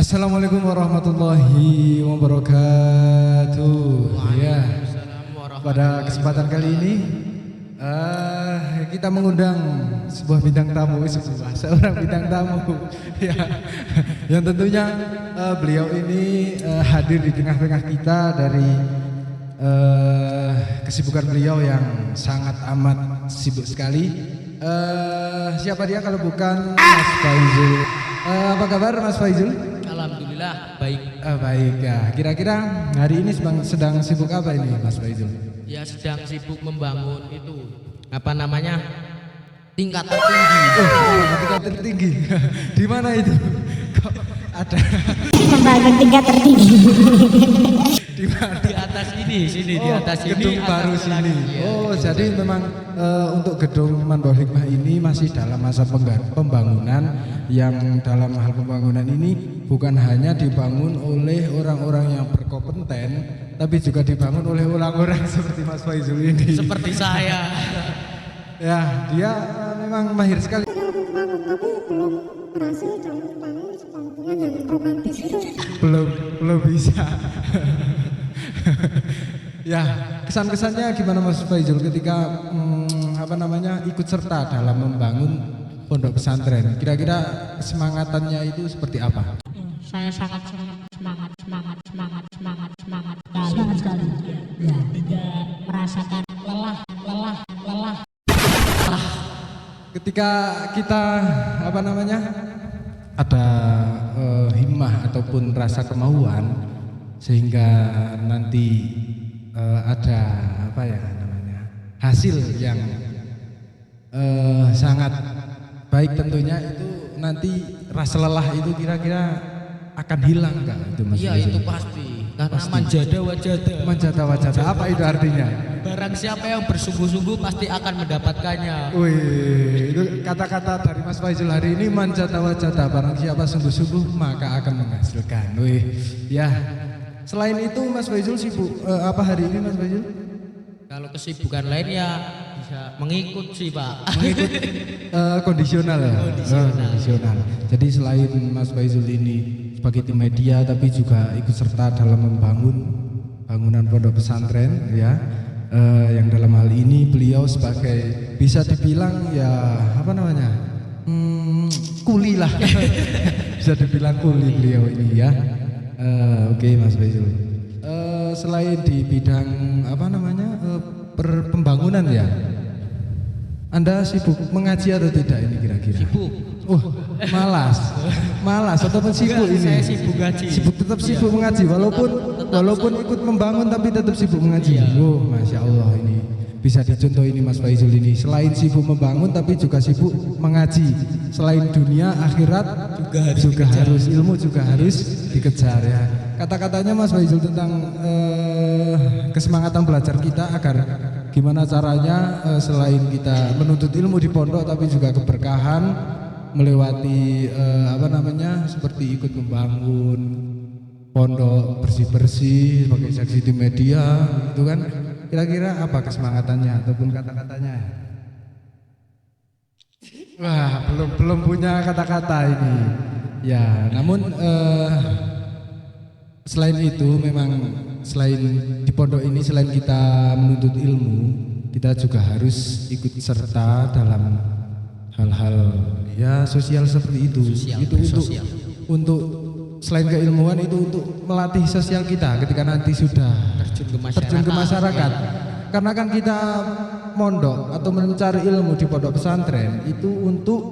Assalamualaikum warahmatullahi wabarakatuh. Ya, pada kesempatan kali ini kita mengundang sebuah bintang tamu, seorang bintang tamu. Ya, yang tentunya beliau ini hadir di tengah-tengah kita dari kesibukan beliau yang sangat amat sibuk sekali. Siapa dia kalau bukan Mas Faizul? Apa kabar Mas Faizul? Alhamdulillah baik. Baik ya. Kira-kira hari ini sedang sibuk apa ini Mas Faizul? Ya sedang sibuk membangun itu apa namanya tingkatan tinggi. Tingkat tertinggi. Di mana itu? Kok ada? Membangun tingkat tertinggi. Di mana? Di atas ini, sini di atas ini. Gedung baru sini. Oh, jadi memang untuk gedung Manbaul Hikmah ini masih dalam masa pembangunan, yang dalam hal pembangunan ini bukan hanya dibangun oleh orang-orang yang berkompeten, tapi juga dibangun oleh orang-orang seperti Mas Faizul ini. Seperti saya. Ya, dia memang mahir sekali. Belum bisa. Ya, kesan-kesannya gimana Mas Faizul ketika ikut serta dalam membangun pondok pesantren? Kira-kira kesemangatannya itu seperti apa? Saya sangat semangat sekali. Ya, tidak merasakan lelah. Ketika kita ada himmah ataupun rasa kemauan sehingga nanti ada hasil yang sangat baik, tentunya itu nanti rasa lelah itu kira-kira akan hilang nggak itu Mas? Iya itu pasti. Karena manjada wajada. Apa itu artinya? Barang siapa yang bersungguh-sungguh pasti akan mendapatkannya. Wih, itu kata-kata dari Mas Faizul hari ini, manjada wajada. Barang siapa sungguh-sungguh maka akan menghasilkan. Wih, ya. Selain itu Mas Faizul sibuk apa hari ini Mas Faizul? Kalau kesibukan lain ya bisa mengikut sih Pak. Mengikut kondisional ya? Kondisional. Jadi selain Mas Faizul ini sebagai tim media tapi juga ikut serta dalam membangun bangunan pondok pesantren ya, yang dalam hal ini beliau sebagai bisa dibilang ya kuli lah. Bisa dibilang kuli beliau ini ya. Oke, Mas Faizul. Selain di bidang pembangunan ya, Anda sibuk mengaji atau tidak ini kira-kira? Sibuk. Malas ataupun sibuk ini? Saya sibuk ngaji. Tetap sibuk mengaji walaupun ikut membangun tapi tetap sibuk mengaji. Oh, Masya Allah, ini bisa dicontoh ini Mas Faizul ini. Selain sibuk membangun tapi juga sibuk mengaji. Selain dunia, akhirat juga harus ilmu juga harus dikejar ya. Kata-katanya Mas Faizul tentang kesemangatan belajar kita agar gimana caranya selain kita menuntut ilmu di pondok tapi juga keberkahan melewati seperti ikut membangun pondok bersih-bersih sebagai saksi di media itu kan, kira-kira apa kesemangatannya ataupun kata-katanya? Wah, belum punya kata-kata ini. Ya, namun selain itu memang selain di pondok ini, selain kita menuntut ilmu, kita juga harus ikut serta dalam hal-hal ya sosial seperti itu. Untuk selain keilmuan itu untuk melatih sosial kita ketika nanti sudah terjun ke masyarakat. Karena kan kita mondok atau mencari ilmu di pondok pesantren itu untuk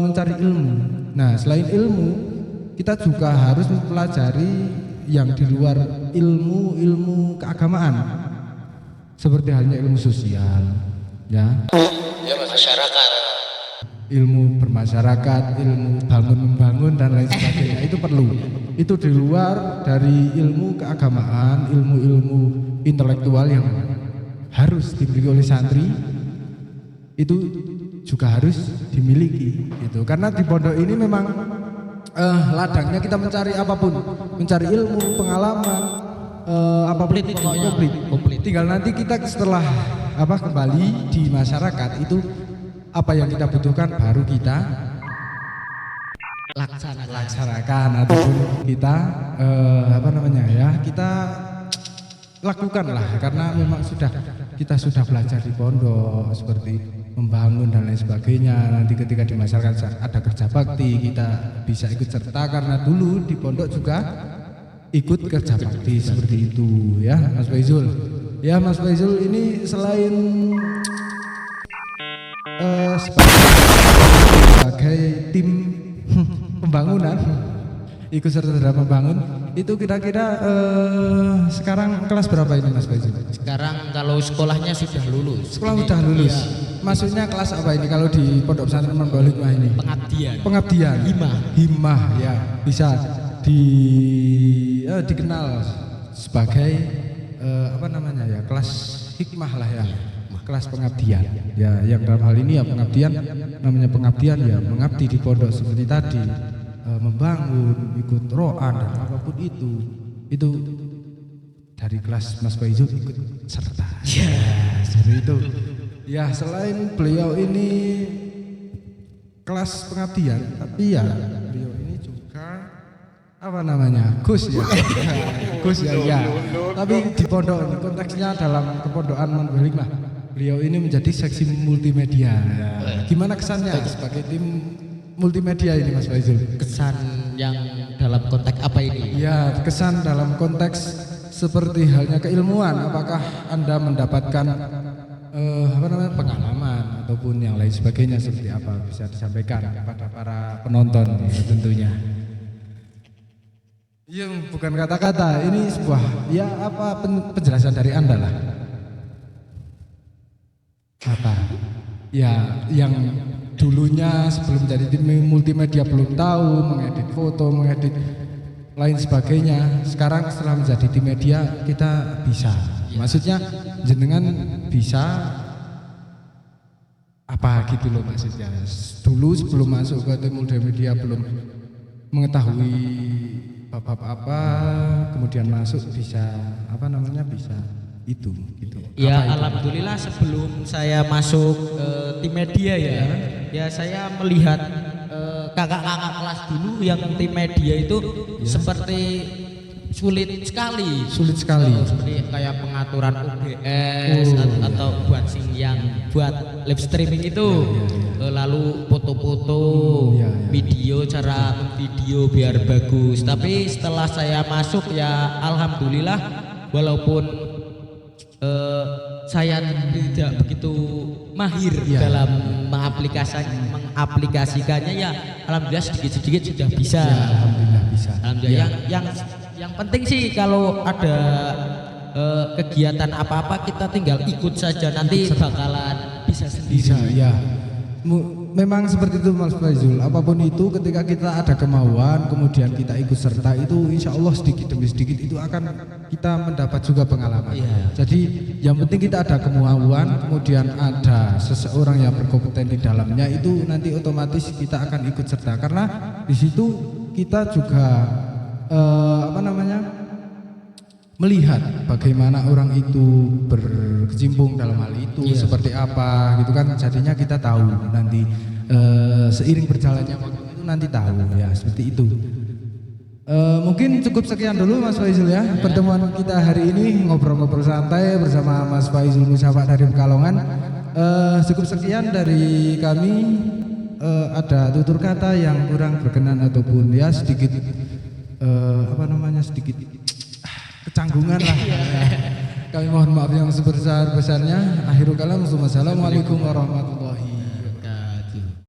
mencari ilmu. Nah, selain ilmu kita juga harus mempelajari yang di luar ilmu keagamaan, seperti halnya ilmu sosial ya masyarakat, ilmu bermasyarakat, ilmu bangun-membangun dan lain sebagainya. Itu perlu, itu di luar dari ilmu keagamaan, ilmu intelektual yang harus dimiliki oleh santri, itu juga harus dimiliki gitu. Karena di pondok ini memang ladangnya kita mencari apapun, mencari ilmu, pengalaman, komplit. Tinggal nanti kita setelah kembali di masyarakat itu apa yang kita butuhkan baru kita laksanakan ataupun kita apa namanya ya, kita lakukan lah, karena memang kita sudah belajar di pondok seperti membangun dan lain sebagainya. Nanti ketika di masyarakat ada kerja bakti, kita bisa ikut serta, karena dulu di pondok juga ikut kerja bakti seperti itu ya Mas Faizul. Ya Mas Faizul ini selain sebagai tim pembangunan, ikut serta dalam membangun, itu kira-kira sekarang kelas berapa ini Mas Faizul? Sekarang kalau sekolahnya sudah lulus. Sekolah sudah lulus. Iya. Maksudnya kelas apa ini kalau di Pondok Pesantren Manbul Hikmah ini? Pengabdian. Himah ya, bisa dikenal sebagai apa namanya ya, kelas hikmah lah ya. Kelas pengabdian ya, yang dalam hal ini ya pengabdian, namanya pengabdian ya mengabdi di pondok seperti tadi, membangun, ikut roan dan apapun itu dari kelas Mas Faizul ikut serta ya, seperti itu ya. Selain beliau ini kelas pengabdian, tapi ya beliau ini juga apa namanya, Gus ya. Gus ya, ya. Tapi di pondok, konteksnya dalam kepondokan Manbul Hikmah, beliau ini menjadi seksi multimedia. Gimana kesannya sebagai tim multimedia ini Mas Faizul? Kesan yang dalam konteks apa ini? Ya, kesan dalam konteks seperti halnya keilmuan. Apakah Anda mendapatkan apa namanya, pengalaman ataupun yang lain sebagainya, seperti apa bisa disampaikan kepada para penonton ya, tentunya. Iya, bukan kata-kata, ini sebuah ya apa penjelasan dari Anda lah. Apa ya yang dulunya sebelum jadi tim multimedia belum tahu mengedit foto, mengedit lain sebagainya, sekarang setelah menjadi tim media kita bisa. Maksudnya jenengan bisa apa gitu loh maksudnya. Dulu sebelum masuk ke tim multimedia belum mengetahui bab apa, kemudian masuk bisa apa namanya, bisa itu gitu. Ya itu? Alhamdulillah sebelum saya masuk tim media ya saya melihat kakak-kakak kelas dulu yang tim media itu seperti sulit sekali. Seperti kayak pengaturan OBS atau buat buat live streaming itu, lalu foto-foto, video, cara video biar bagus. Tapi setelah saya masuk ya alhamdulillah, walaupun saya tidak begitu mahir dalam mengaplikasikannya ya alhamdulillah sedikit-sedikit sudah bisa. Alhamdulillah bisa. Alhamdulillah. Yang penting sih kalau ada kegiatan apa-apa kita tinggal ikut saja, nanti bakalan bisa sendiri. Bisa ya. Memang seperti itu Mas Faizul. Apapun itu, ketika kita ada kemauan kemudian kita ikut serta, itu insya Allah sedikit demi sedikit itu akan kita mendapat juga pengalaman. Jadi yang penting kita ada kemauan, kemudian ada seseorang yang berkompeten di dalamnya, itu nanti otomatis kita akan ikut serta, karena di situ kita juga apa namanya, melihat bagaimana orang itu berkecimpung dalam hal itu seperti apa gitu kan. Jadinya kita tahu nanti seiring berjalannya waktu itu nanti tahu ya, seperti itu. Mungkin cukup sekian dulu Mas Faizul ya, pertemuan kita hari ini ngobrol-ngobrol santai bersama Mas Faizul Musyafa dari Pekalongan. Cukup sekian dari kami. Ada tutur kata yang kurang berkenan ataupun ya sedikit apa namanya, sedikit kecanggungan lah. Kami mohon maaf yang sebesar-besarnya. Akhirul kalam, assalamualaikum warahmatullahi